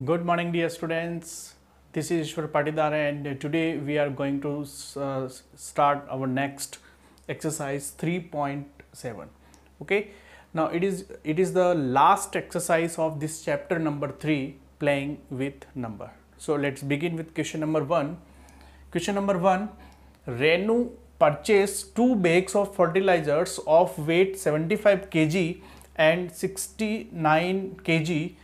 Good morning, dear students. This is Ishwar Patidar, and today we are going to start our next exercise 3.7. Okay. Now it is the last exercise of this chapter number 3, playing with number. So let's begin with question number 1. Question number 1: Renu purchased 2 bags of fertilizers of weight 75 kg and 69 kg.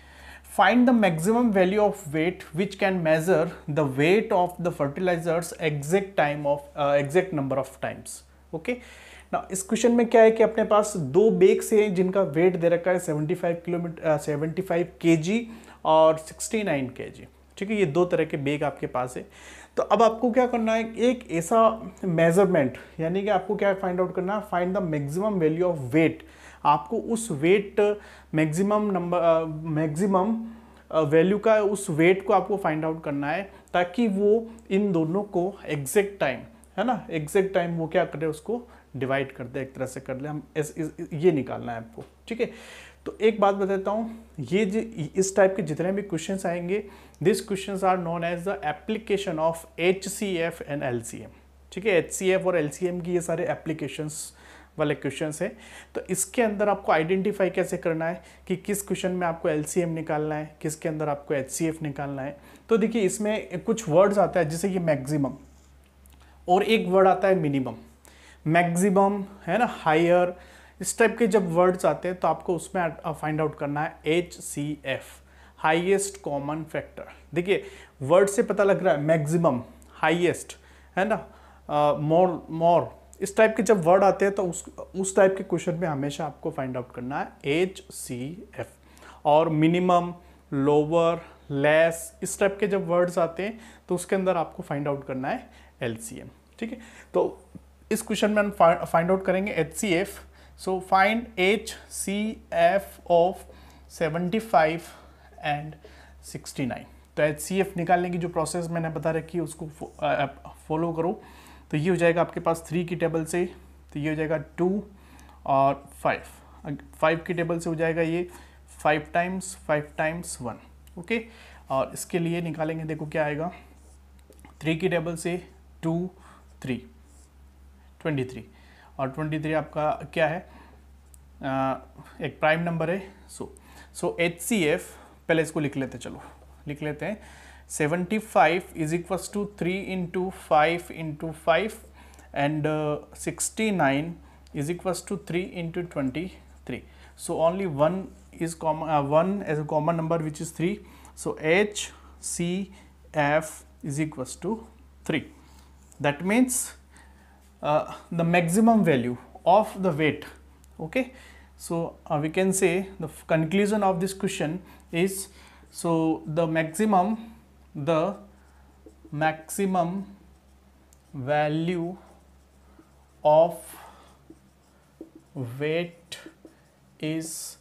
Find the maximum value of weight which can measure the weight of the fertilizers exact number of times. Okay ना, इस question में क्या है कि अपने पास 2 bags हैं जिनका wait दे रखा है 75 kg और 69 kg. ठीक है, ये 2 तरह के बेग आपके पास है. तो अब आपको क्या करना है, एक ऐसा मेजरमेंट, यानी कि आपको क्या फाइंड आउट करना है, find the maximum value of weight. आपको उस वेट मैक्सिमम वैल्यू का उस वेट को आपको फाइंड आउट करना है, ताकि वो इन दोनों को एग्जैक्ट टाइम, है ना, एग्जैक्ट टाइम वो क्या करे, उसको डिवाइड कर दे, एक तरह से कर ले. हम ये निकालना है आपको. ठीक है, तो एक बात बताता हूँ, ये इस टाइप के जितने भी क्वेश्चंस आएंगे, this questions are known as the application of HCF and LCM. ठीक है, HCF और LCM की ये सारे एप्लीकेशंस वाले क्वेश्चंस है. तो इसके अंदर आपको आइडेंटिफाई कैसे करना है कि किस क्वेश्चन में आपको LCM निकालना है, किसके अंदर आपको HCF निकालना है. तो देखिए, इसमें कुछ वर्ड्स आता है, जैसे ये मैक्सिमम, और एक वर्ड आता है मिनिमम. मैक्सिमम है ना, हायर, इस टाइप के जब वर्ड्स आते हैं तो आपको उसमें फाइंड आउट करना है HCF, हाईएस्ट कॉमन फैक्टर. देखिए, वर्ड से पता लग रहा है मैक्सिमम, हाईएस्ट, है ना, मोर, इस टाइप के जब वर्ड आते हैं तो उस टाइप के क्वेश्चन में हमेशा आपको फाइंड आउट करना है HCF. और मिनिमम, लोअर, लेस, इस टाइप के जब वर्ड्स आते हैं तो उसके अंदर आपको फाइंड आउट करना है LCM. ठीक है, तो इस क्वेश्चन में हम फाइंड आउट करेंगे HCF. So find HCF of 75 and 69. तो HCF निकालने की जो प्रोसेस मैंने बता रखी है उसको फॉलो करो. तो ये हो जाएगा आपके पास 3 की टेबल से, तो ये हो जाएगा 2 और 5 की टेबल से हो जाएगा ये 5 टाइम्स 1. ओके, और इसके लिए निकालेंगे, देखो क्या आएगा, 3 की टेबल से 2 3 23, और 23 आपका क्या है, एक प्राइम नंबर है. सो HCF, पहले इसको लिख लेते, चलो लिख लेते हैं. 75 is equals to 3 into 5 and 69 is equals to 3 into 23. So only 1 is common, 1 as a common number, which is 3. So HCF is equals to 3. That means the maximum value of the weight. Okay, so we can say the conclusion of this question is, so the maximum value of weight is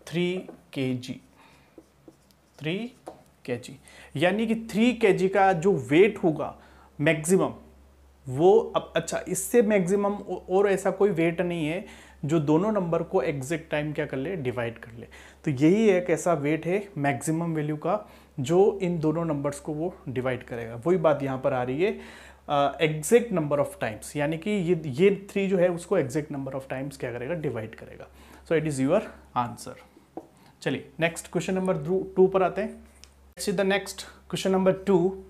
3 kg. 3 kg, यानी कि 3 kg का जो wait होगा maximum, वो अब अच्छा, इससे maximum और ऐसा कोई वेट नहीं है जो दोनों नंबर को एग्जैक्ट टाइम क्या कर ले, डिवाइड कर ले. तो यही एक ऐसा वेट है मैक्सिमम वैल्यू का जो इन दोनों नंबर्स को वो डिवाइड करेगा. वही बात यहाँ पर आ रही है, एग्जैक्ट नंबर ऑफ टाइम्स, यानी कि ये 3 जो है उसको एग्जैक्ट नंबर ऑफ टाइम्स क्या करेगा, डिवाइड करेगा. So it is your answer. चलिए नेक्स्ट क्वेश्चन नंबर 2 पर आते हैं. Let's see the next question number 2.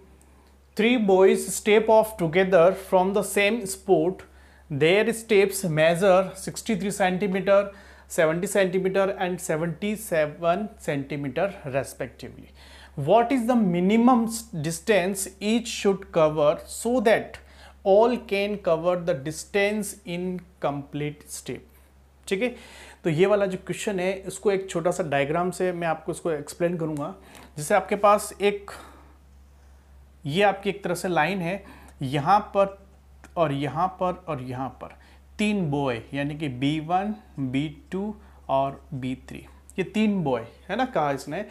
3 boys step off together from the same sport. Their steps measure 63 centimeter, 70 centimeter and 77 centimeter respectively. What is the minimum distance each should cover so that all can cover the distance in complete step? ठीक है, तो ये वाला जो question है इसको एक छोटा सा डायग्राम से मैं आपको इसको एक्सप्लेन करूंगा. जैसे आपके पास ये आपकी एक तरह से लाइन है, यहाँ पर और यहाँ पर और यहाँ पर 3 बॉय, यानी कि B1, B2 और B3, ये 3 बॉय है ना, कहा इसने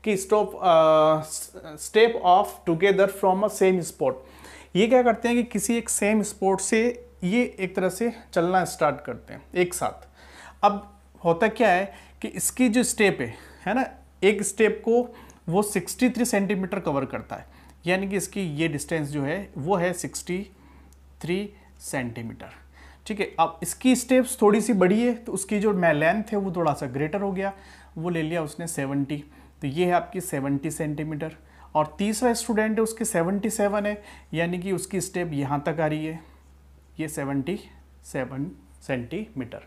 कि step of together from a same spot. ये क्या करते हैं कि किसी एक सेम स्पॉट से ये एक तरह से चलना स्टार्ट करते हैं एक साथ. अब होता क्या है कि इसकी जो स्टेप है ना, एक स्टेप को वो 63 सेंटीमीटर कवर करता है, यानी कि इसकी ये डिस्टेंस जो है वो है 63 सेंटीमीटर। ठीक है, अब इसकी स्टेप्स थोड़ी सी बड़ी है तो उसकी जो लेंथ है वो थोड़ा सा ग्रेटर हो गया, वो ले लिया उसने 70, तो ये है आपकी 70 सेंटीमीटर। और तीसरा स्टूडेंट है उसकी 77 है, यानी कि उसकी स्टेप यहाँ तक आ रही है, ये 77 सेंटीमीटर,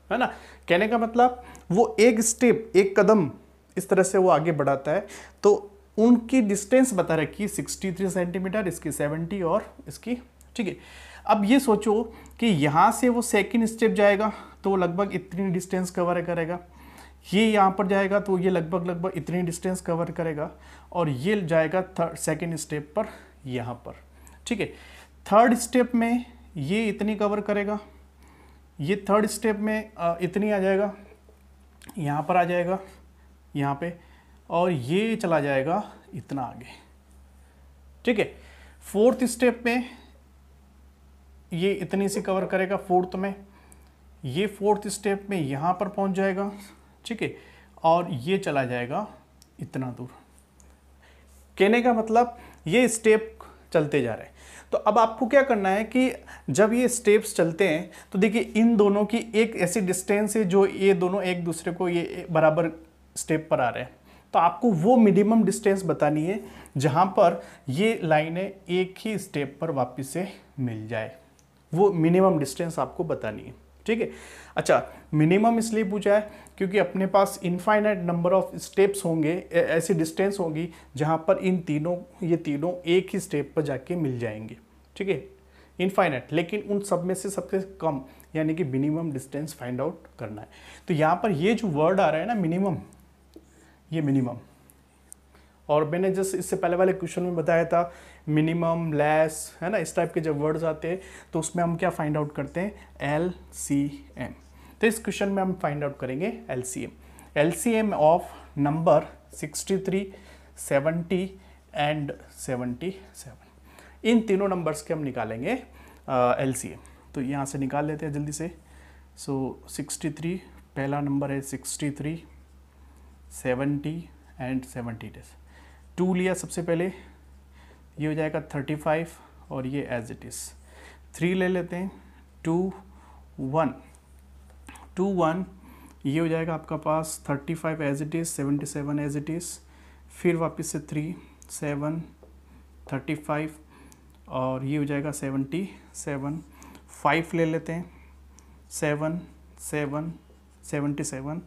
है ना। कहने का मतलब वो एक स्टेप, एक कदम इस तरह से वो आगे बढ़ाता है, तो उनकी डिस्टेंस बता रखी है 63 सेंटीमीटर, इसकी 70 और इसकी। ठीक है, अब ये सोचो कि यहाँ से वो सेकंड स्टेप जाएगा तो लगभग इतनी डिस्टेंस कवर करेगा, ये यहाँ पर जाएगा तो ये लगभग इतनी डिस्टेंस कवर करेगा, और ये जाएगा सेकंड स्टेप पर यहाँ पर। ठीक है, थर्ड स्टेप में ये इतनी कवर करेगा, ये थर्ड स्टेप में इतनी आ जाएगा, यहाँ पर आ जाएगा यहाँ पे, और ये चला जाएगा इतना आगे। ठीक है, फोर्थ स्टेप में ये इतनी सी कवर करेगा फोर्थ में, ये फोर्थ स्टेप में यहाँ पर पहुँच जाएगा। ठीक है, और ये चला जाएगा इतना दूर। कहने का मतलब ये स्टेप चलते जा रहे हैं। तो अब आपको क्या करना है कि जब ये स्टेप्स चलते हैं तो देखिए इन दोनों की एक ऐसी डिस्टेंस है जो ये दोनों एक दूसरे को ये बराबर स्टेप पर आ रहे हैं, तो आपको वो मिनिमम डिस्टेंस बतानी है जहाँ पर ये लाइनें एक ही स्टेप पर वापस से मिल जाए, वो मिनिमम डिस्टेंस आपको बतानी है। ठीक है, अच्छा मिनिमम इसलिए पूछा है क्योंकि अपने पास इनफाइनाइट नंबर ऑफ स्टेप्स होंगे, ऐसी डिस्टेंस होगी जहाँ पर ये तीनों एक ही स्टेप पर जाके मिल जाएंगे। ठीक है, इनफाइनाइट, लेकिन उन सब में से सबसे कम यानी कि मिनिमम डिस्टेंस फाइंड आउट करना है। तो यहाँ पर ये जो वर्ड आ रहा है ना मिनिमम, ये मिनिमम, और मैंने जस्ट इससे पहले वाले क्वेश्चन में बताया था मिनिमम, लेस, है ना, इस टाइप के जब वर्ड्स आते हैं तो उसमें हम क्या फाइंड आउट करते हैं, LCM। तो इस क्वेश्चन में हम फाइंड आउट करेंगे LCM ऑफ नंबर 63, 70 एंड 77। इन तीनों नंबर्स के हम निकालेंगे LCM। तो यहाँ से निकाल लेते हैं जल्दी से। सो 63 पहला नंबर है 63, 70 एंड 70 2 लिया सबसे पहले, ये हो जाएगा 35 और ये एज इट इज़ 3 ले लेते हैं, 2 1 ये हो जाएगा आपका पास 35 as it is, 77 as it is, फिर वापस से 3 7 35 और ये हो जाएगा 77, 5 ले लेते हैं, 7 7 77,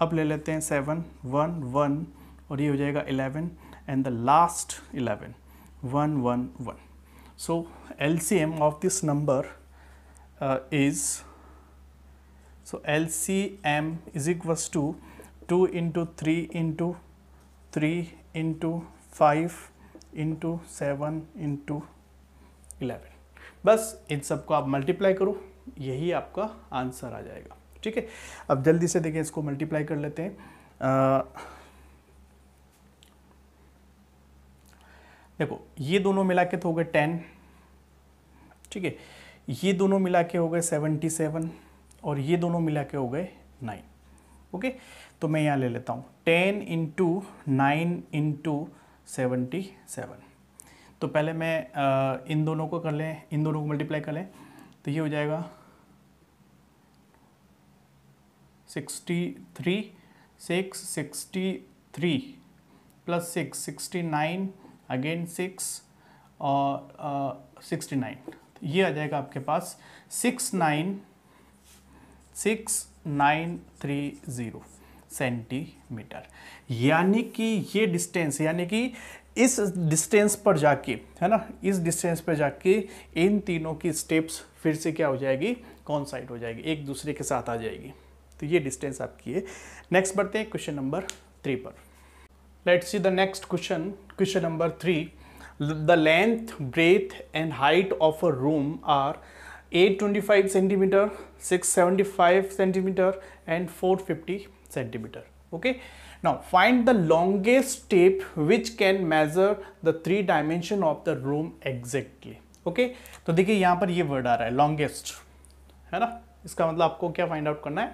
अब ले लेते हैं 7 1 1 और ये हो जाएगा 11 and the last 11 1 1 1। So LCM of this number is, so LCM is equals to 2 into 3 into 3 into 5 into 7 into 11। बस इन सबको आप मल्टीप्लाई करो, यही आपका आंसर आ जाएगा। ठीक है, अब जल्दी से देखिए इसको मल्टीप्लाई कर लेते हैं। देखो ये दोनों मिला के तो हो गए 10, ठीक है, ये दोनों मिला के हो गए 77 और ये दोनों मिला के हो गए 9। ओके, तो मैं यहाँ ले लेता हूँ 10 इंटू 9 इंटू 77। तो पहले मैं इन दोनों को कर लें, इन दोनों को मल्टीप्लाई कर लें, तो ये हो जाएगा 63 63 प्लस 6 69 अगेन 6 और 69, ये आ जाएगा आपके पास 69630 सेंटीमीटर। यानी कि ये डिस्टेंस, यानी कि इस डिस्टेंस पर जाके, है ना, इस डिस्टेंस पर जाके इन तीनों की स्टेप्स फिर से क्या हो जाएगी, कॉन्साइड हो जाएगी, एक दूसरे के साथ आ जाएगी। तो ये डिस्टेंस आपकी है। नेक्स्ट बढ़ते हैं क्वेश्चन नंबर 3 पर। Let's see the next question, question number 3। The length, breath and height of a room are 825 centimeter, 675 centimeter and 450 centimeter. Okay, now find the longest step which can measure the 3 dimension of the room exactly. Okay, तो देखिए यहाँ पर ये word आ रहा है longest, है ना, इसका मतलब आपको क्या फाइंड आउट करना है,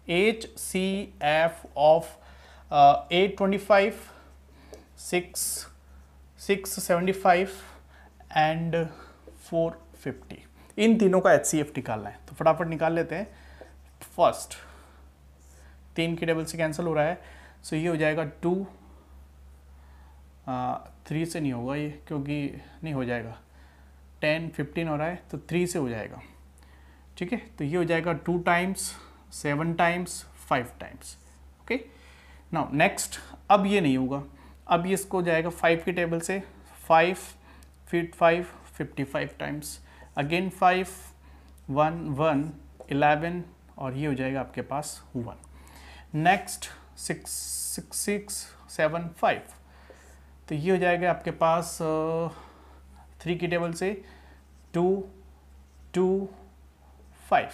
HCF ऑफ 825, 675 एंड 450, इन तीनों का HCF निकालना है। तो फटाफट निकाल लेते हैं। फर्स्ट 3 की टेबल से कैंसिल हो रहा है, सो ये हो जाएगा 2, 3 से नहीं होगा ये, क्योंकि नहीं हो जाएगा, 10 15 हो रहा है तो 3 से हो जाएगा, ठीक है। तो ये हो जाएगा 2 times, 7 times, 5 times, okay. Now next, अब ये नहीं होगा, अब ये इसको जाएगा 5 की टेबल से, 5 फिर 5 55 टाइम्स, अगेन 5 1 1 11 और ये हो जाएगा आपके पास 1। नेक्स्ट 6 6 6 7 5, तो ये हो जाएगा आपके पास 3 की टेबल से 2 2 5,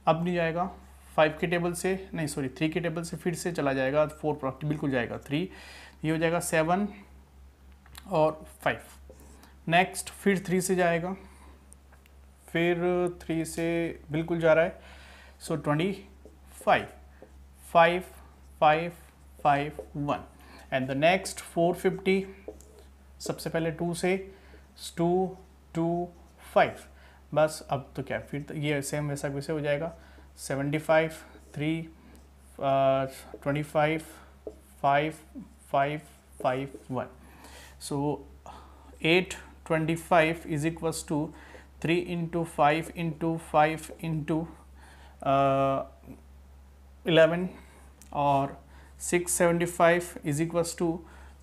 अब नहीं जाएगा 5 की टेबल से, नहीं सॉरी 3 की टेबल से फिर से चला जाएगा, 4 प्रॉपर्टी बिल्कुल जाएगा 3, ये हो जाएगा 7 और 5। नेक्स्ट फिर 3 से जाएगा, फिर 3 से बिल्कुल जा रहा है, सो 25 5 5 5 1 एंड द नेक्स्ट 450, सबसे पहले 2 से 2 2 5, बस अब तो क्या फिर तो ये सेम वैसा वैसे हो जाएगा, 75 3 25 5 5 5 1, so 825 is equals to 3 into 5 into 5 into 11 और 675 is equals to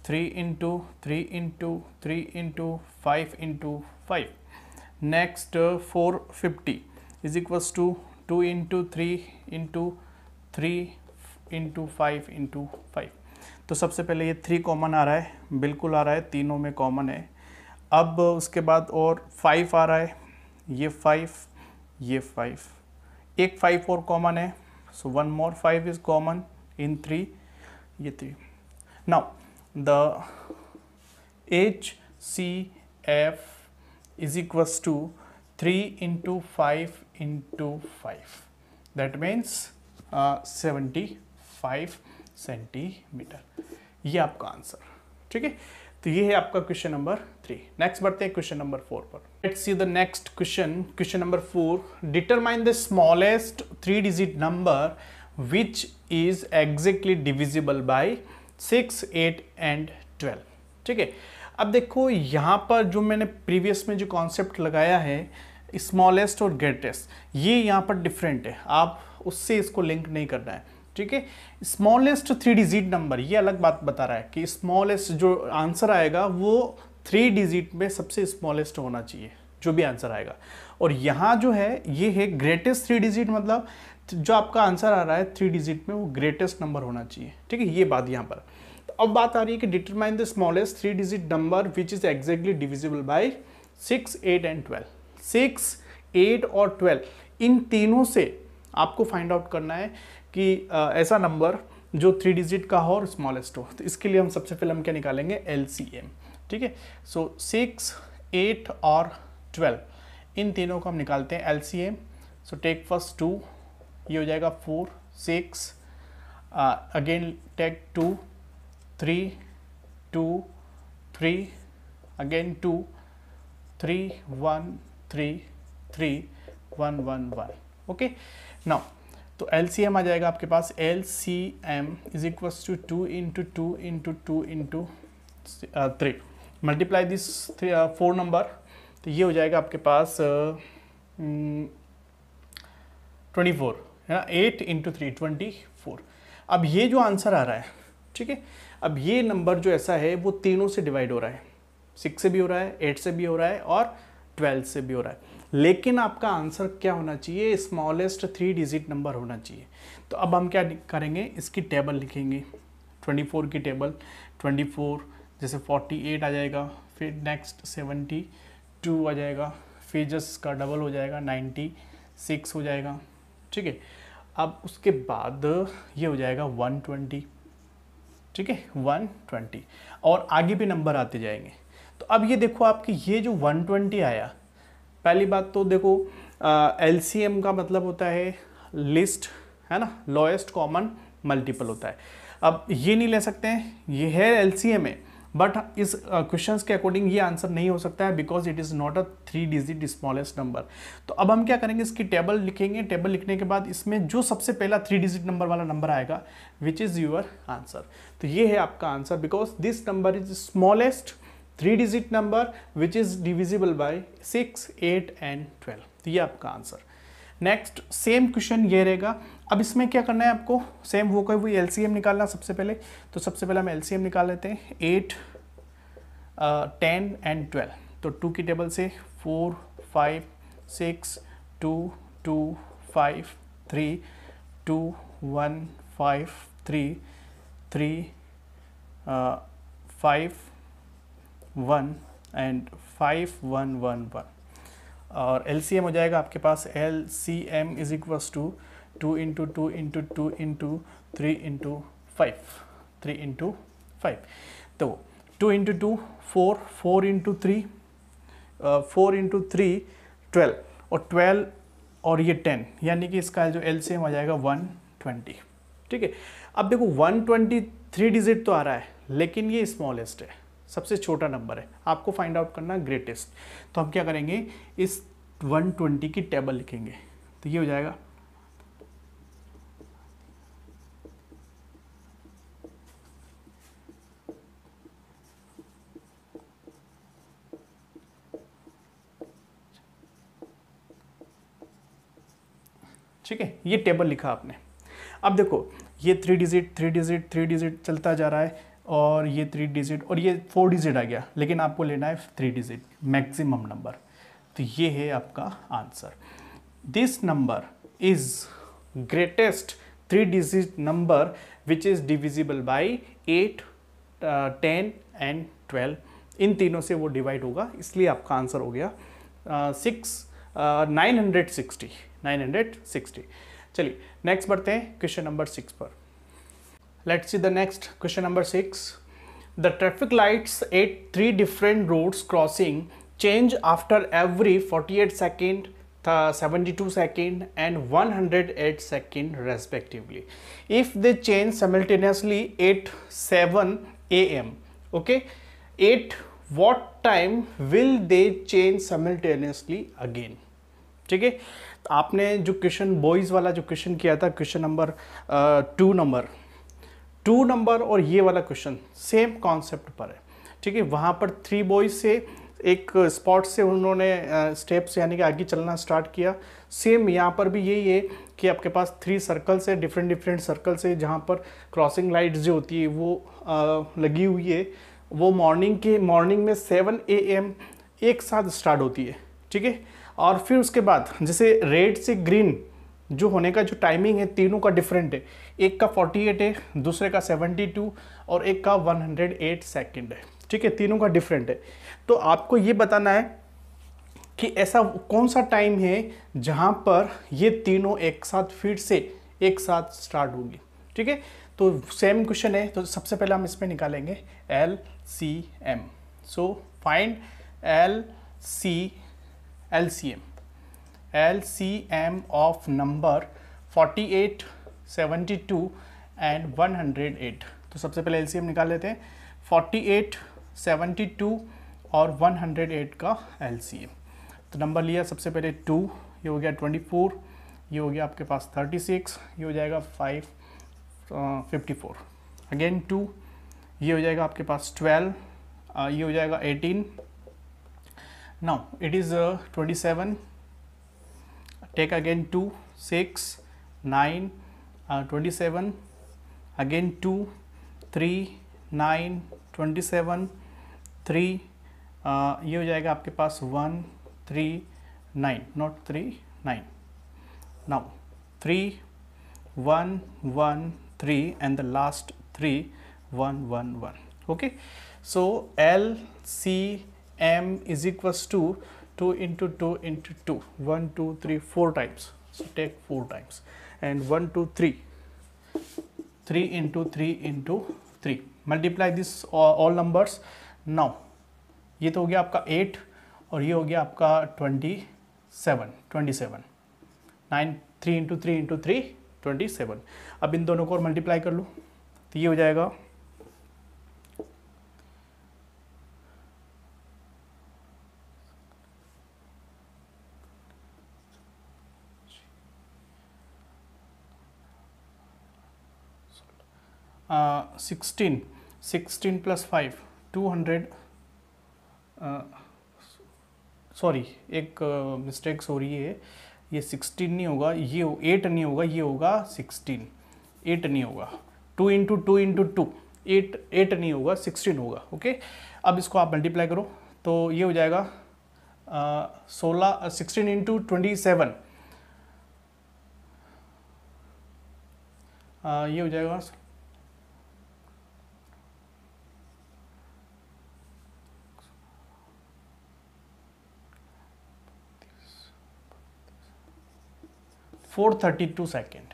3 into 3 into 3 into 5 into 5। Next 450 is equals to 2 into 3 into 3 into 5 into 5। तो सबसे पहले ये 3 कॉमन आ रहा है, बिल्कुल आ रहा है, तीनों में कॉमन है। अब उसके बाद और 5 आ रहा है, ये 5 ये 5, एक 5 और कॉमन है, सो 1 मोर 5 इज कॉमन इन 3, ये 3। Now the HCF is equals to 3 into 5 into 5, that means 75 centimetre, ये आपका आंसर, ठीक है। तो ये है आपका क्वेश्चन नंबर 3। नेक्स्ट बढ़ते हैं क्वेश्चन नंबर 4 पर। Let's see the next question, question number 4। Determine the smallest 3 digit number which is exactly divisible by 6 8 and 12, ठीक है। अब देखो यहाँ पर जो मैंने प्रीवियस में जो कॉन्सेप्ट लगाया है स्मॉलेस्ट और ग्रेटेस्ट, ये यहाँ पर डिफरेंट है, आप उससे इसको लिंक नहीं करना है, ठीक है। स्मॉलेस्ट 3 डिजिट नंबर ये अलग बात बता रहा है कि स्मॉलेस्ट जो आंसर आएगा वो 3 डिजिट में सबसे स्मॉलेस्ट होना चाहिए जो भी आंसर आएगा। और यहाँ जो है ये है ग्रेटेस्ट 3 डिजिट, मतलब जो आपका आंसर आ रहा है 3 डिजिट में वो ग्रेटेस्ट नंबर होना चाहिए, ठीक है। ये बात यहाँ पर। तो अब बात आ रही है कि determine the smallest 3 digit number which is exactly divisible by 6 8 and 12। 6 8 और 12 इन तीनों से आपको फाइंड आउट करना है कि ऐसा नंबर जो 3 डिजिट का हो और स्मॉलेस्ट हो। तो इसके लिए हम सबसे पहले हम क्या निकालेंगे, LCM, ठीक है। सो 6 8 और 12 इन तीनों को हम निकालते हैं LCM। सो टेक फर्स्ट 2, ये हो जाएगा 4 6, again take 2 3 2 3, again 2 3 1 3 3 1 1 1, okay. Now तो LCM आ जाएगा आपके पास, LCM is equals to 2 into 2 into 2 into 3, multiply this 4 number, तो ये हो जाएगा आपके पास 24 है ना, 8 इंटू 3 24। अब ये जो आंसर आ रहा है, ठीक है, अब ये नंबर जो ऐसा है वो तीनों से डिवाइड हो रहा है, 6 से भी हो रहा है, 8 से भी हो रहा है और 12 से भी हो रहा है, लेकिन आपका आंसर क्या होना चाहिए, स्मॉलेस्ट 3 डिजिट नंबर होना चाहिए। तो अब हम क्या करेंगे, इसकी टेबल लिखेंगे, 24 की टेबल, 24 जैसे 48 आ जाएगा, फिर नेक्स्ट 72 आ जाएगा, फिर जस्ट इसका डबल हो जाएगा 96 हो जाएगा, ठीक है। अब उसके बाद ये हो जाएगा 120, ठीक है, 120 और आगे भी नंबर आते जाएंगे। तो अब ये देखो आपकी ये जो 120 आया, पहली बात तो देखो LCM का मतलब होता है लिस्ट, है ना, लोएस्ट कॉमन मल्टीपल होता है। अब ये नहीं ले सकते हैं, ये है एलसीएम है, बट इस क्वेश्चंस के अकॉर्डिंग ये आंसर नहीं हो सकता है because it is not a 3 digit smallest number. तो अब हम क्या करेंगे, इसकी टेबल लिखेंगे, टेबल लिखने के बाद इसमें जो सबसे पहला 3 डिजिट नंबर वाला नंबर आएगा विच इज़ योर आंसर। तो ये है आपका answer because this number is smallest 3 digit number which is divisible by 6, 8 and 12। तो ये आपका आंसर। नेक्स्ट सेम क्वेश्चन ये रहेगा। अब इसमें क्या करना है आपको, सेम वो कोई वही एलसीएम निकालना सबसे पहले। तो सबसे पहले हम एलसीएम निकाल लेते हैं, 8, 10 एंड 12। तो 2 की टेबल से 4, 5, 6, 2, 2, 5, 3, 2, 1, 5, 3, 3, 5, 1 एंड 5, 1, 1, 1। और LCM हो जाएगा आपके पास, LCM is equals to 2 into 2 into 2 into 3 into 5, 3 into 5। तो 2 इंटू 2 4, 4 इंटू 3 4 इंटू 3 12, और 12 और ये 10, यानी कि इसका जो LCM आ जाएगा 120। ठीक है, अब देखो 120 3 डिजिट तो आ रहा है, लेकिन ये स्मॉलेस्ट है, सबसे छोटा नंबर है, आपको फाइंड आउट करना ग्रेटेस्ट। तो हम क्या करेंगे, इस 120 की टेबल लिखेंगे। तो ये हो जाएगा ठीक है, ये टेबल लिखा आपने। अब देखो ये 3 डिजिट 3 डिजिट 3 डिजिट चलता जा रहा है, और ये 3 डिजिट और ये 4 डिजिट आ गया, लेकिन आपको लेना है 3 डिजिट मैक्सिमम नंबर। तो ये है आपका answer. This number is greatest 3 digit number which is divisible by 8, 10 and 12। इन तीनों से वो डिवाइड होगा, इसलिए आपका आंसर हो गया 960। चलिए नेक्स्ट बढ़ते हैं क्वेश्चन नंबर 6 पर। Let's see the next question number 6. The traffic lights at 3 different roads crossing change after every 48 second, 72 second and 108 second respectively. If they change simultaneously at 7 a.m. okay, at what time will they change simultaneously again? ठीक है, आपने जो question boys वाला जो question किया था, question number 2 number और ये वाला क्वेश्चन सेम कॉन्सेप्ट पर है। ठीक है, वहाँ पर 3 बॉयज से एक स्पॉट से उन्होंने स्टेप्स यानी कि आगे चलना स्टार्ट किया। सेम यहाँ पर भी यही है कि आपके पास 3 सर्कल्स है, डिफरेंट सर्कल्स है, जहाँ पर क्रॉसिंग लाइट्स जो होती है वो लगी हुई है। वो मॉर्निंग में 7 AM एक साथ स्टार्ट होती है। ठीक है, और फिर उसके बाद जैसे रेड से ग्रीन जो होने का जो टाइमिंग है तीनों का डिफरेंट है, एक का 48 है, दूसरे का 72 और एक का 108 सेकंड है। ठीक है, तीनों का डिफरेंट है। तो आपको ये बताना है कि ऐसा कौन सा टाइम है जहां पर ये तीनों एक साथ फिर से एक साथ स्टार्ट होगी। ठीक है, तो सेम क्वेश्चन है, तो सबसे पहले हम इसमें निकालेंगे LCM। So find LCM of number 48, 72 and 108। तो सबसे पहले LCM निकाल लेते हैं, 48, 72 और 108 का LCM। तो नंबर लिया सबसे पहले 2, ये हो गया 24, ये हो गया आपके पास 36, ये हो जाएगा 54, अगेन 2, ये हो जाएगा आपके पास 12, ये हो जाएगा 18, now it is 27, take again 2, 6, 9, 27, again 2, 3, 9, 27, 3, ये हो जाएगा आपके पास 1, 3, 9, not 3, 9, now 3, 1, 1, 3 and the last 3, 1, 1, 1. Okay, so LCM is equals to 2 into 2 into 2, 1, 2, 3, 4 times. So take 4 times and 1, 2, 3, 3 into 3 into 3. Multiply this all numbers. Now ये तो हो गया आपका 8 और ये हो गया आपका 27, 9, 3 into 3 into 3, 27। अब इन दोनों को और मल्टीप्लाई कर लो, तो ये हो जाएगा 16 प्लस 5 200, सॉरी एक मिस्टेक हो रही है, ये 16 नहीं होगा, ये 8 नहीं होगा, ये होगा 16, 8 नहीं होगा, 2 इंटू 2 इंटू 2, 8 नहीं होगा, 16 होगा। ओके, अब इसको आप मल्टीप्लाई करो तो ये हो जाएगा 16 इंटू 27, ये हो जाएगा 432 सेकेंड।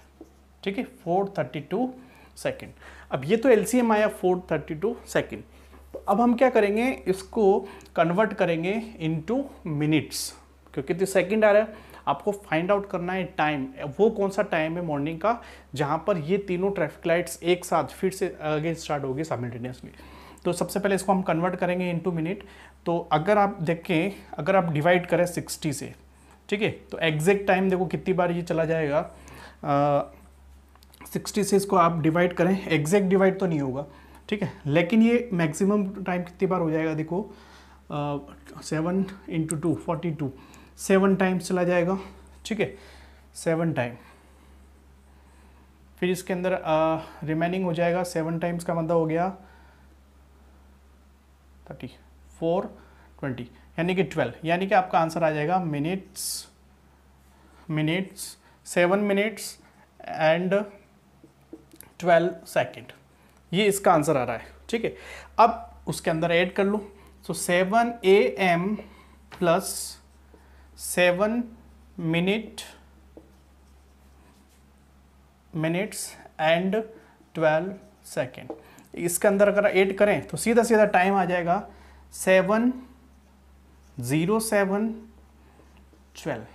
ठीक है, 432 सेकेंड। अब ये तो एलसीएम आया 432 सेकेंड। तो अब हम क्या करेंगे, इसको कन्वर्ट करेंगे इनटू मिनट्स, क्योंकि तो सेकेंड आ रहा है। आपको फाइंड आउट करना है टाइम, वो कौन सा टाइम है मॉर्निंग का जहाँ पर ये तीनों ट्रैफिक लाइट्स एक साथ फिर से आगे स्टार्ट होगी साइमल्टेनियसली। तो सबसे पहले इसको हम कन्वर्ट करेंगे इनटू मिनट। तो अगर आप देखें, अगर आप डिवाइड करें 60 से, ठीक है, तो एग्जैक्ट टाइम देखो कितनी बार ये चला जाएगा। 60 से इसको आप डिवाइड करें, एग्जैक्ट डिवाइड तो नहीं होगा, ठीक है, लेकिन ये मैक्सिमम टाइम कितनी बार हो जाएगा देखो, 7 इंटू 2 42, 7 टाइम्स चला जाएगा, ठीक है, 7 टाइम। फिर इसके अंदर रिमेनिंग हो जाएगा 7 टाइम्स का मतलब हो गया 34 20, यानी कि 12, यानी कि आपका आंसर आ जाएगा मिनट्स 7 मिनट्स एंड 12 सेकेंड। ये इसका आंसर आ रहा है, ठीक है। अब उसके अंदर ऐड कर लो, सो 7 AM plus 7 minutes and 12 second. इसके अंदर अगर ऐड करें तो सीधा सीधा टाइम आ जाएगा 7:07:12।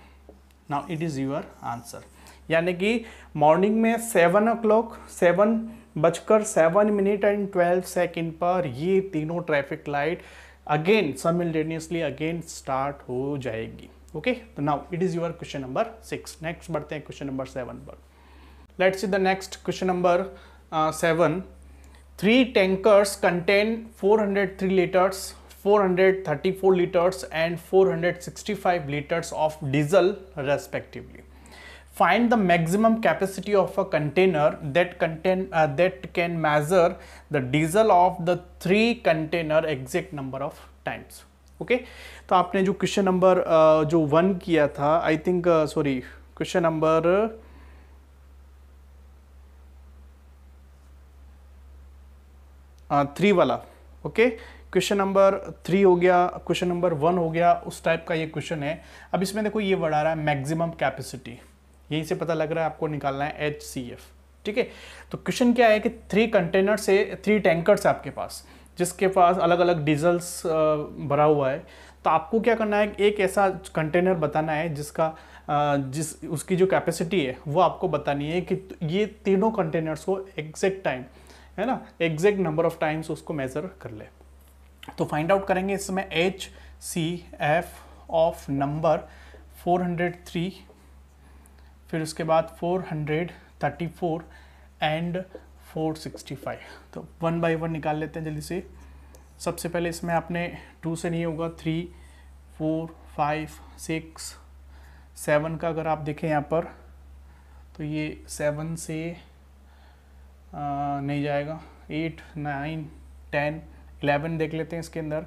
Now it is your answer, यानी कि मॉर्निंग में 7 o'clock 7:07 एंड 12 सेकेंड पर ये तीनों traffic light again simultaneously again start हो जाएगी। ओके, तो now it is your question number 6। Next बढ़ते हैं क्वेश्चन नंबर 7 पर। Let's see the next question number 7। 3 tankers contain 403 liters, 434 liters and 465 liters of diesel respectively. Find the maximum capacity of a container that can measure the diesel of the 3 container exact number of times. Okay, तो आपने जो question number जो 1 किया था, I think sorry question number 3 वाला, okay, question number 3 हो गया, question number 1 हो गया, उस टाइप का ये क्वेश्चन है। अब इसमें देखो ये वर्ड आ रहा है मैक्सिमम कैपेसिटी, यहीं से पता लग रहा है आपको निकालना है HCF, ठीक है। तो क्वेश्चन क्या है कि 3 कंटेनर से 3 टैंकर्स है आपके पास, जिसके पास अलग अलग डीजल्स भरा हुआ है। तो आपको क्या करना है, एक ऐसा कंटेनर बताना है जिसका उसकी जो कैपेसिटी है वो आपको बतानी है कि ये तीनों कंटेनर्स को एग्जैक्ट टाइम, है ना, एग्जैक्ट नंबर ऑफ टाइम्स उसको मेजर कर ले। तो फाइंड आउट करेंगे इसमें HCF ऑफ नंबर 403, फिर उसके बाद 434 एंड 465। तो 1 बाय 1 निकाल लेते हैं जल्दी से। सबसे पहले इसमें आपने 2 से नहीं होगा, 3 4 5 6 7 का अगर आप देखें यहाँ पर तो ये 7 से नहीं जाएगा, 8 9 10 11 देख लेते हैं इसके अंदर,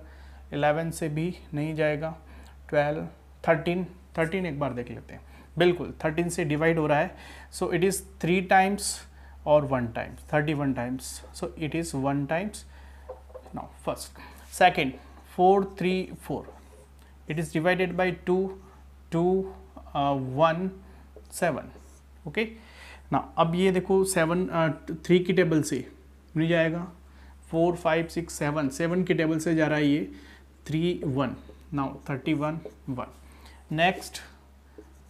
11 से भी नहीं जाएगा, 12 13 एक बार देख लेते हैं, बिल्कुल 13 से डिवाइड हो रहा है। सो इट इज़ 3 टाइम्स और 1 times, 31 times, so it is 1 times. Now first second 4 3 4, it is divided by 2 2 1 7, okay. ना अब ये देखो 3 की टेबल से नहीं जाएगा, 4 5 6 7 की टेबल से जा रहा है ये 3 1, नाउ 31 1। नेक्स्ट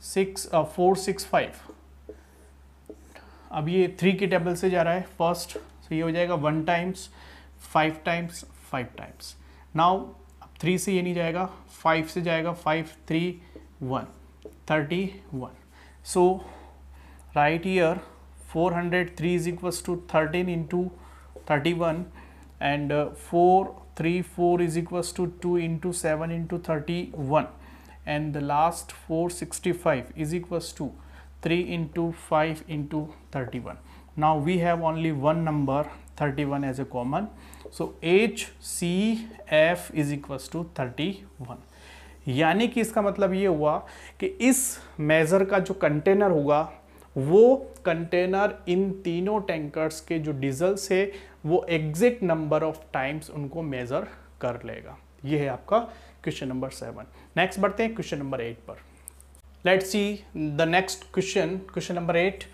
4 6 5, अब ये 3 की टेबल से जा रहा है, फर्स्ट सो ये हो जाएगा 1 टाइम्स 5 टाइम्स 5 टाइम्स। नाउ 3 से ये नहीं जाएगा, 5 से जाएगा, 5 3 1 31। सो right here 403 is equals to 13 into 31 and 434 is equals to 2 into 7 into 31 and the last 465 is equals to 3 into 5 into 31. Now we have only one number 31 as a common, so HCF is equals to 31. यानी कि इसका मतलब ये हुआ कि इस major का जो कंटेनर होगा वो कंटेनर इन तीनों टैंकर्स के जो डीजल से वो एग्जैक्ट नंबर ऑफ टाइम्स उनको मेजर कर लेगा। ये है आपका क्वेश्चन नंबर 7। नेक्स्ट बढ़ते हैं क्वेश्चन नंबर 8 पर। Let's see the next question, question number 8।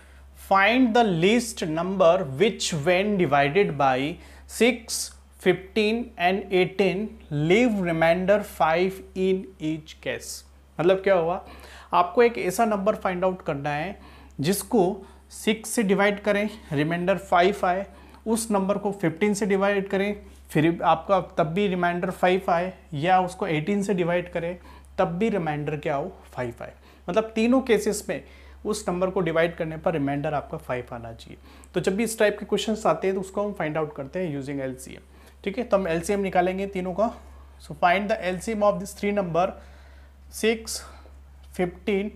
Find the least number which when divided by 6 15 and 18 leave remainder 5 in each case. मतलब क्या हुआ, आपको एक ऐसा नंबर फाइंड आउट करना है जिसको 6 से डिवाइड करें, रिमाइंडर 5 आए, उस नंबर को 15 से डिवाइड करें, फिर आपका तब भी रिमाइंडर 5 आए, या उसको 18 से डिवाइड करें तब भी रिमाइंडर क्या हो 5 आए। मतलब तीनों केसेस में उस नंबर को डिवाइड करने पर रिमाइंडर आपका 5 आना चाहिए। तो जब भी इस टाइप के क्वेश्चंस आते हैं तो उसको हम फाइंड आउट करते हैं यूजिंग एलसीएम। ठीक है, तो हम एलसीएम निकालेंगे तीनों का। So find the LCM of this 3 number 6 15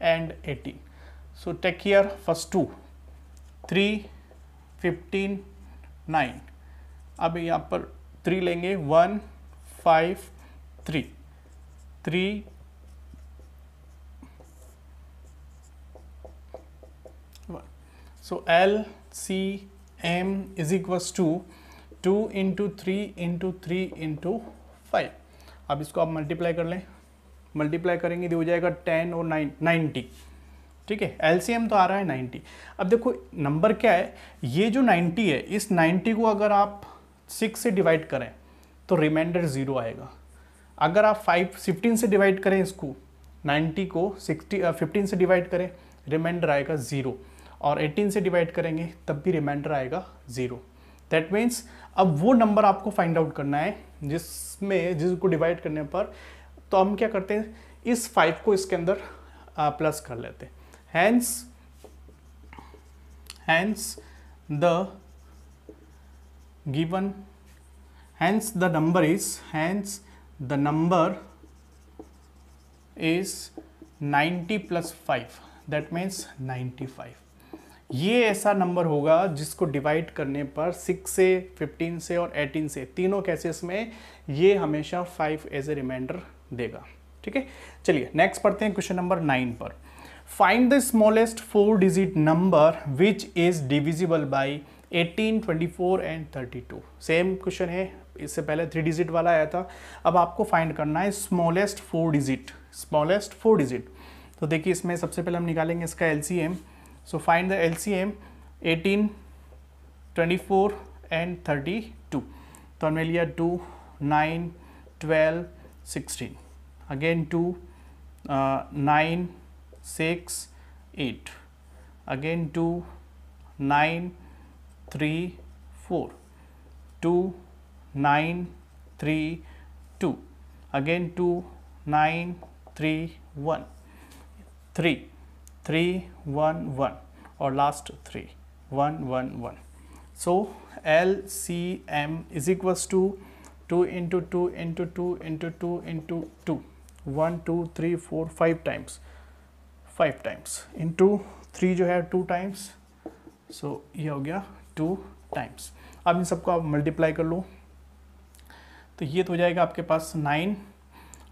and 18। So take here first 2 3 15 9। अब यहाँ पर 3 लेंगे 1 5 3 3 1। So LCM is equals to 2 into 3 into 3 into 5। अब इसको आप मल्टीप्लाई कर लें, मल्टीप्लाई करेंगे तो हो जाएगा 10 और 9 90। ठीक है, एलसीएम तो आ रहा है 90। अब देखो नंबर क्या है, ये जो 90 है, इस 90 को अगर आप 6 से डिवाइड करें तो रिमाइंडर 0 आएगा। अगर आप 15 से डिवाइड करें, इसको 90 को 15 से डिवाइड करें, रिमाइंडर आएगा 0, और 18 से डिवाइड करेंगे तब भी रिमाइंडर आएगा 0। दैट मीन्स अब वो नंबर आपको फाइंड आउट करना है जिसको डिवाइड करने पर, तो हम क्या करते हैं, इस 5 को इसके अंदर प्लस कर लेते हैं। hence the given hence the number is 90 plus 5, that means 95। ये ऐसा नंबर होगा जिसको डिवाइड करने पर 6 से 15 से और 18 से तीनों केसेस में ये हमेशा 5 एज ए रिमाइंडर देगा। ठीक है, चलिए नेक्स्ट पढ़ते हैं क्वेश्चन नंबर 9 पर। Find the smallest 4 digit number which is divisible by 18 24 and 32। Same question है, इससे पहले 3 डिजिट वाला आया था। अब आपको फाइंड करना है स्मॉलेस्ट 4 डिजिट, स्मॉलेस्ट 4 डिजिट। तो देखिए इसमें सबसे पहले हम निकालेंगे इसका LCM. So find the LCM 18 24 and 32। तो हमने लिया 2 9 12 16, अगेन 2 9 6 8, again 2 9 3 4, 2 9 3 2, again 2 9 3 1, 3 3 1 1, और last 3 1 1 1। So LCM is equals to 2 into 2 into 2 into 2 into 2, 1 2 3 4 5 times, 5 times into 3 जो है 2 टाइम्स। सो ये हो गया 2 टाइम्स। अब इन सबको आप मल्टीप्लाई कर लो तो ये तो हो जाएगा आपके पास 9,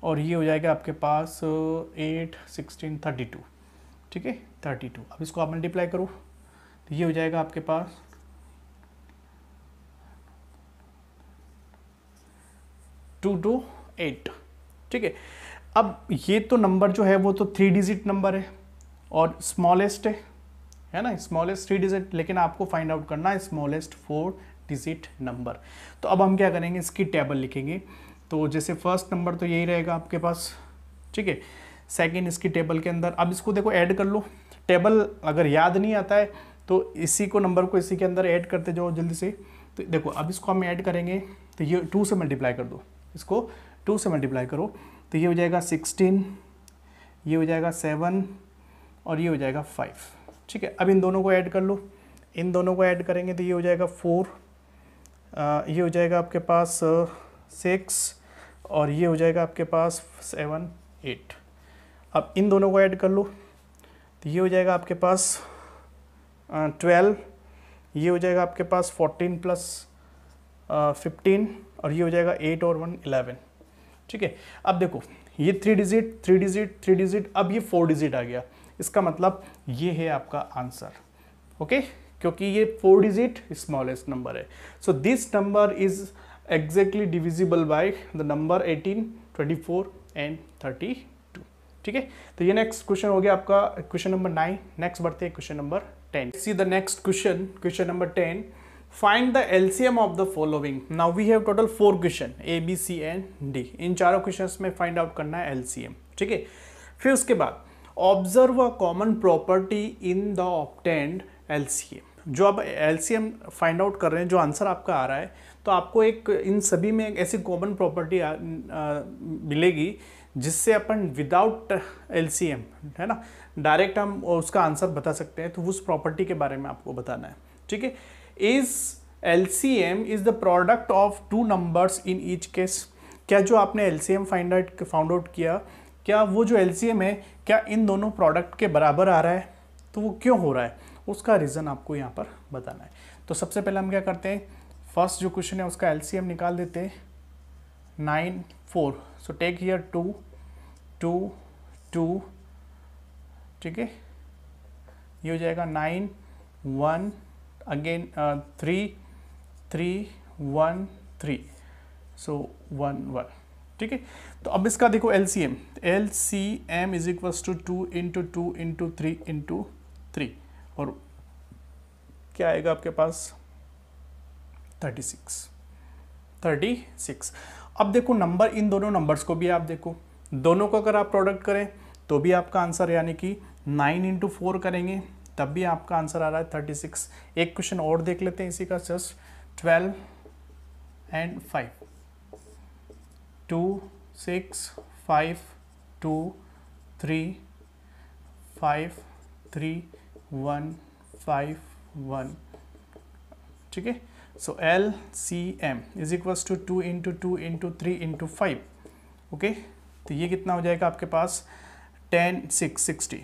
और ये हो जाएगा आपके पास 8 16 32। ठीक है, 32। अब इसको आप मल्टीप्लाई करो तो ये हो जाएगा आपके पास 2 2 8। ठीक है, अब ये तो नंबर जो है वो तो 3 डिजिट नंबर है और स्मॉलेस्ट है ना, स्मॉलेस्ट 3 डिजिट, लेकिन आपको फाइंड आउट करना है स्मॉलेस्ट 4 डिजिट नंबर। तो अब हम क्या करेंगे, इसकी टेबल लिखेंगे। तो जैसे फर्स्ट नंबर तो यही रहेगा आपके पास, ठीक है, सेकंड इसकी टेबल के अंदर। अब इसको देखो ऐड कर लो। टेबल अगर याद नहीं आता है तो इसी को नंबर को इसी के अंदर ऐड करते जाओ जल्दी से। तो देखो अब इसको हम ऐड करेंगे तो ये 2 से मल्टीप्लाई कर दो, इसको 2 से मल्टीप्लाई करो तो ये हो जाएगा 16, ये हो जाएगा 7 और ये हो जाएगा 5। ठीक है, अब इन दोनों को ऐड कर लो, इन दोनों को ऐड करेंगे तो ये हो जाएगा 4, ये हो जाएगा आपके पास 6 और ये हो जाएगा आपके पास 7, 8। अब इन दोनों को ऐड कर लो तो ये हो जाएगा आपके पास 12, ये हो जाएगा आपके पास 14 प्लस 15 और ये हो जाएगा 8 और 1 11। ठीक है, अब देखो ये 3 डिजिट 3 डिजिट 3 डिजिट, अब ये 4 डिजिट आ गया, इसका मतलब ये है आपका आंसर। ओके, क्योंकि ये 4 डिजिट स्मॉलेस्ट नंबर है। So this number is exactly divisible by the number 18, 24 and 32। ठीक है, तो ये नेक्स्ट क्वेश्चन हो गया आपका क्वेश्चन नंबर 9। नेक्स्ट बढ़ते हैं question number 10। See the next question, question number 10, find the LCM of the following. Now we have total 4 question A, B, C and D। इन चारों क्वेश्चंस में फाइंड आउट करना है एलसीएम। ठीक है, फिर उसके बाद observe a common property in the obtained LCM. जो आप एलसीएम फाइंड आउट कर रहे हैं, जो आंसर आपका आ रहा है, तो आपको एक इन सभी में एक ऐसी कॉमन प्रॉपर्टी मिलेगी जिससे अपन विदाउट एलसीएम, है ना, डायरेक्ट हम उसका आंसर बता सकते हैं। तो उस प्रॉपर्टी के बारे में आपको बताना है। ठीक है, is LCM is the product of 2 numbers in each case. क्या जो आपने एलसीएम फाउंड आउट किया, क्या वो जो एलसीएम है क्या इन दोनों प्रोडक्ट के बराबर आ रहा है? तो वो क्यों हो रहा है, उसका रीज़न आपको यहाँ पर बताना है। तो सबसे पहले हम क्या करते हैं, फर्स्ट जो क्वेश्चन है उसका एलसीएम निकाल देते हैं। 9, 4, सो टेक हियर 2, 2, 2। ठीक है, ये हो जाएगा 9, 1 अगेन 3, 3, 1, 3, सो 1, 1। ठीक है, तो अब इसका देखो LCM, LCM is equals to 2 into 2 into 3 into 3 और क्या आएगा आपके पास 36। अब देखो नंबर, इन दोनों नंबर्स को भी आप देखो, दोनों को अगर आप प्रोडक्ट करें तो भी आपका आंसर, यानी कि 9 इंटू 4 करेंगे तब भी आपका आंसर आ रहा है 36। एक क्वेश्चन और देख लेते हैं इसी का, जस्ट 12 एंड 5, 2, 6, 5, 2, 3, 5, 3, 1, 5, 1। ठीक है, so LCM is equals to 2 into 2 into 3 into 5। Okay, तो ये कितना हो जाएगा आपके पास 10, 6, 60।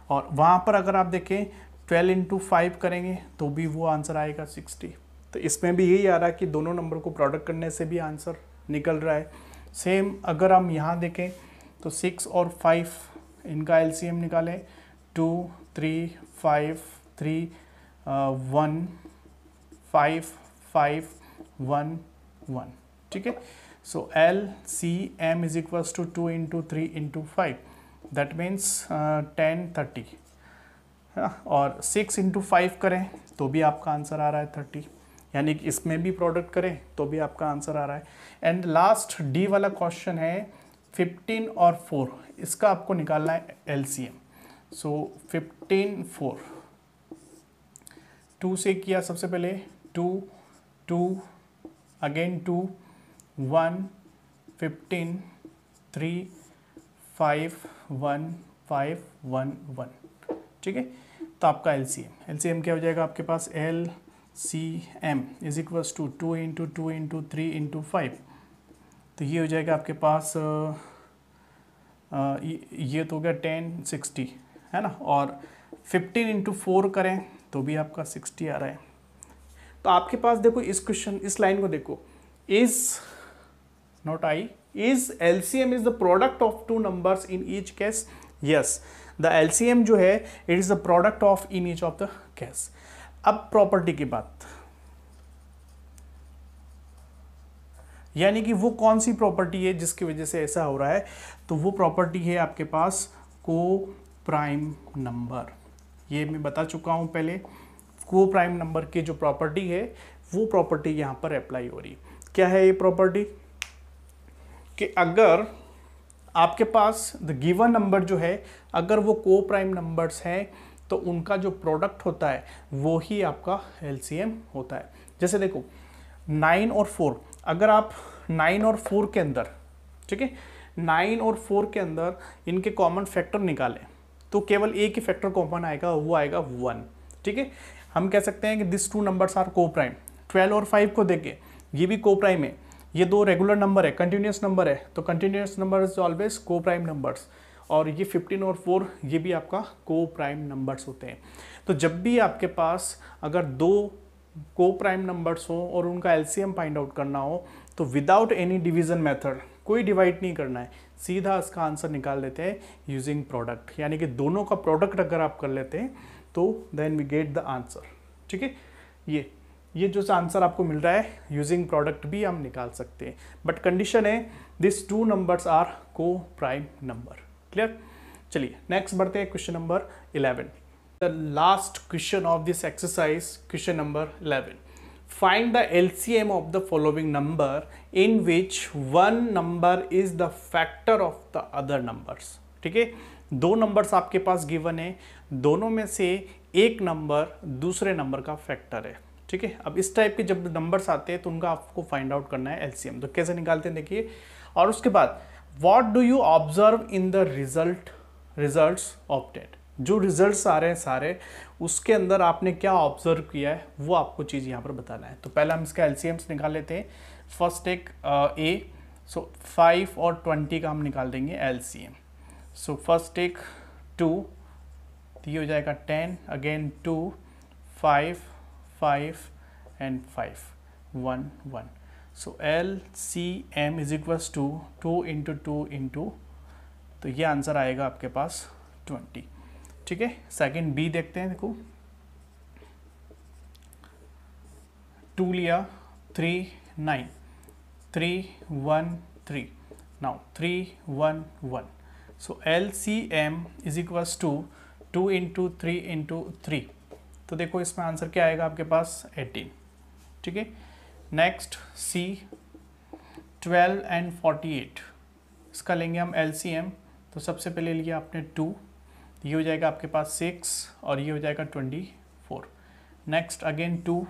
और वहाँ पर अगर आप देखें 12 इंटू 5 करेंगे तो भी वो आंसर आएगा 60। तो इसमें भी यही आ रहा है कि दोनों नंबर को प्रोडक्ट करने से भी आंसर निकल रहा है। सेम अगर हम यहाँ देखें तो 6 और 5 इनका एलसीएम निकालें, 2, 3, 5, 3, 1, 5, 5, 1, 1। ठीक है, so LCM is equals to 2 into 3 into 5, that means 10, 30 है। और 6 इंटू 5 करें तो भी आपका आंसर आ रहा है 30, यानी कि इसमें भी प्रोडक्ट करें तो भी आपका आंसर आ रहा है। एंड लास्ट डी वाला क्वेश्चन है 15 और 4, इसका आपको निकालना है एलसीएम। सो 15, 4, 2 से किया सबसे पहले, 2, 2 अगेन 2, 1, 15, 3, 5, 1, 5, 1, 1। ठीक है, तो आपका एलसीएम क्या हो जाएगा आपके पास, LCM is equals to 2 into 2 into 3 into 5। तो ये हो जाएगा आपके पास ये तो हो गया 10, 60 है ना। और 15 इंटू 4 करें तो भी आपका 60 आ रहा है। तो आपके पास देखो इस क्वेश्चन, इस लाइन को देखो, is not I, is LCM is the product of 2 numbers in each case. Yes, the LCM जो है it is the product of in each of the case. अब प्रॉपर्टी की बात, यानी कि वो कौन सी प्रॉपर्टी है जिसकी वजह से ऐसा हो रहा है, तो वो प्रॉपर्टी है आपके पास को प्राइम नंबर। ये मैं बता चुका हूं पहले, को प्राइम नंबर की जो प्रॉपर्टी है वो प्रॉपर्टी यहां पर अप्लाई हो रही। क्या है ये प्रॉपर्टी, कि अगर आपके पास द गिवन नंबर जो है अगर वो को प्राइम नंबर्स है तो उनका जो प्रोडक्ट होता है वो ही आपका एलसीएम होता है। जैसे देखो 9 और 4, अगर आप 9 और 4 के अंदर, ठीक है, 9 और 4 के अंदर इनके कॉमन फैक्टर निकालें तो केवल एक ही फैक्टर कॉमन आएगा, वो आएगा 1, ठीक है। हम कह सकते हैं कि दिस टू नंबर्स आर को प्राइम। 12 और 5 को देखें, ये भी को प्राइम है, ये दो रेगुलर नंबर है, कंटिन्यूस नंबर है, तो कंटिन्यूस नंबर इज ऑलवेज को प्राइम नंबर्स। और ये 15 और 4 ये भी आपका को प्राइम नंबर्स होते हैं। तो जब भी आपके पास अगर दो को प्राइम नंबर्स हो और उनका एलसीएम फाइंड आउट करना हो तो विदाउट एनी डिवीजन मेथड, कोई डिवाइड नहीं करना है, सीधा इसका आंसर निकाल लेते हैं यूजिंग प्रोडक्ट। यानी कि दोनों का प्रोडक्ट अगर आप कर लेते हैं तो then we get the answer, ठीक है। ये जो आंसर आपको मिल रहा है यूजिंग प्रोडक्ट भी हम निकाल सकते हैं, बट कंडीशन है दिस टू नंबर्स आर को प्राइम नंबर। क्लियर? चलिए नेक्स्ट बढ़ते हैं, question number 11। The last question of this exercise, question number 11। Find the LCM of the following number in which one number is the factor of the other numbers. ठीक है, दो numbers आपके पास given है, दोनों में से एक नंबर दूसरे नंबर का फैक्टर है। ठीक है, अब इस टाइप के जब नंबर्स आते हैं तो उनका आपको फाइंड आउट करना है एलसीएम। तो कैसे निकालते हैं देखिए, और उसके बाद what do you observe in the results obtained. जो रिजल्ट्स आ रहे हैं सारे, उसके अंदर आपने क्या ऑब्जर्व किया है वो आपको चीज़ यहाँ पर बताना है। तो पहले हम इसका एलसीएम्स निकाल लेते हैं। फर्स्ट एक ए, सो 5 और 20 का हम निकाल देंगे एलसीएम। सो फर्स्ट एक 2, तो ये हो जाएगा 10, again 2, 5, 5 and 5, 1, 1। So LCM is equals to 2 into 2 into, तो ये आंसर आएगा आपके पास 20। ठीक है, सेकंड बी देखते हैं। देखो 2 लिया, 3, 9, 3, 1, 3, now 3, 1, 1। So LCM is equals to 2 into 3 into 3, तो देखो इसमें आंसर क्या आएगा आपके पास 18। ठीक है, नेक्स्ट सी 12 एंड 48, इसका लेंगे हम LCM। तो सबसे पहले लिया आपने 2, ये हो जाएगा आपके पास 6 और ये हो जाएगा 24। नेक्स्ट अगेन 2,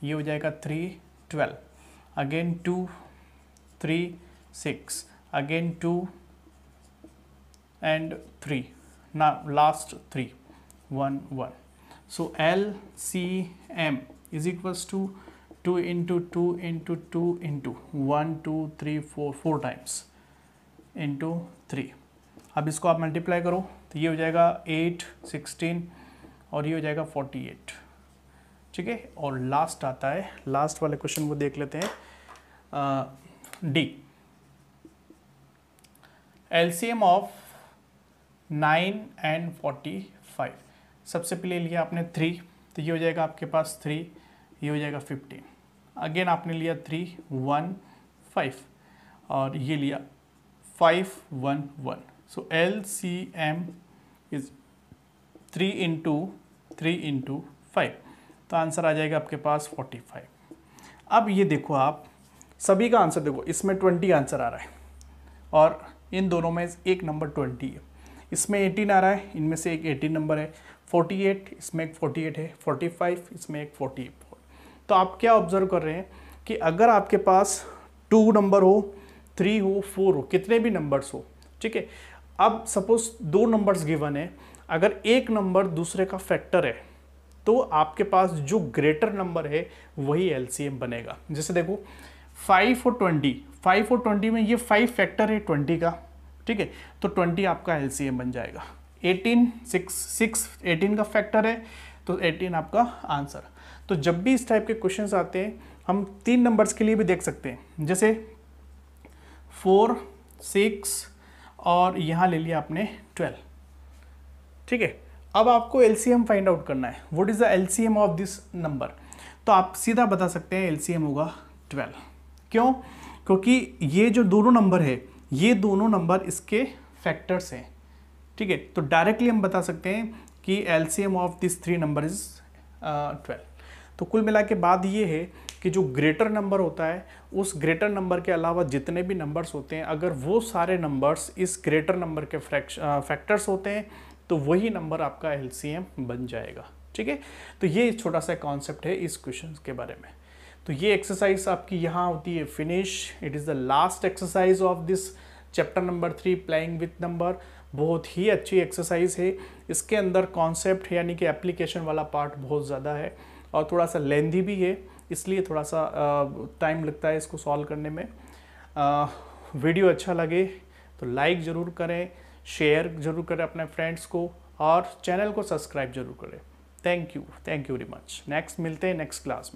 ये हो जाएगा 3, 12, अगेन 2, 3, 6, अगेन 2 एंड 3, ना last 3, 1, 1। So LCM is equals to 2 into 2 into 2 into 1, 2, 3, 4 times into 3। अब इसको आप मल्टीप्लाई करो तो ये हो जाएगा 8, 16 और ये हो जाएगा 48। ठीक है, और लास्ट आता है, लास्ट वाले क्वेश्चन को देख लेते हैं। D, LCM of 9 and 45। सबसे पहले लिया आपने 3, तो ये हो जाएगा आपके पास 3, ये हो जाएगा 15। अगेन आपने लिया 3, 1, 5 और ये लिया 5, 1, 1। So LCM is 3 into 3 into 5, तो आंसर आ जाएगा आपके पास 45। अब ये देखो, आप सभी का आंसर देखो, इसमें 20 आंसर आ रहा है और इन दोनों में एक नंबर 20 है, इसमें 18 आ रहा है, इनमें से एक 18 नंबर है, 48 इसमें एक 48 है, 45 इसमें एक 48। तो आप क्या ऑब्जर्व कर रहे हैं कि अगर आपके पास 2 नंबर हो, 3 हो, 4 हो, कितने भी नंबर्स हो, ठीक है। अब सपोज 2 नंबर्स गिवन है, अगर एक नंबर दूसरे का फैक्टर है तो आपके पास जो ग्रेटर नंबर है वही एलसीएम बनेगा। जैसे देखो 5 और 20, 5 और 20 में ये 5 फैक्टर है 20 का, ठीक है, तो 20 आपका एलसीएम बन जाएगा। 18, 6 18 का फैक्टर है तो 18 आपका आंसर। तो जब भी इस टाइप के क्वेश्चंस आते हैं हम 3 नंबर्स के लिए भी देख सकते हैं, जैसे 4, 6 और यहाँ ले लिया आपने 12। ठीक है, अब आपको एलसीएम फाइंड आउट करना है, what is the LCM of this number. तो आप सीधा बता सकते हैं एलसीएम होगा 12। क्यों? क्योंकि ये जो दोनों नंबर है, ये दोनों नंबर इसके फैक्टर्स हैं। ठीक है, तो डायरेक्टली हम बता सकते हैं कि LCM of this 3 number is 12। तो कुल मिला के बाद ये है कि जो ग्रेटर नंबर होता है, उस ग्रेटर नंबर के अलावा जितने भी नंबर्स होते हैं, अगर वो सारे नंबर्स इस ग्रेटर नंबर के फैक्टर्स होते हैं तो वही नंबर आपका एलसीएम बन जाएगा। ठीक है, तो ये छोटा सा कॉन्सेप्ट है इस क्वेश्चन के बारे में। तो ये एक्सरसाइज आपकी यहाँ होती है finish. It is the last exercise of this chapter number 3 playing with number. बहुत ही अच्छी एक्सरसाइज है। इसके अंदर कॉन्सेप्ट यानी कि एप्लीकेशन वाला पार्ट बहुत ज़्यादा है और थोड़ा सा लेंदी भी है, इसलिए थोड़ा सा टाइम लगता है इसको सॉल्व करने में। वीडियो अच्छा लगे तो लाइक ज़रूर करें, शेयर ज़रूर करें अपने फ्रेंड्स को और चैनल को सब्सक्राइब ज़रूर करें। Thank you very much. Next मिलते हैं नेक्स्ट क्लास में।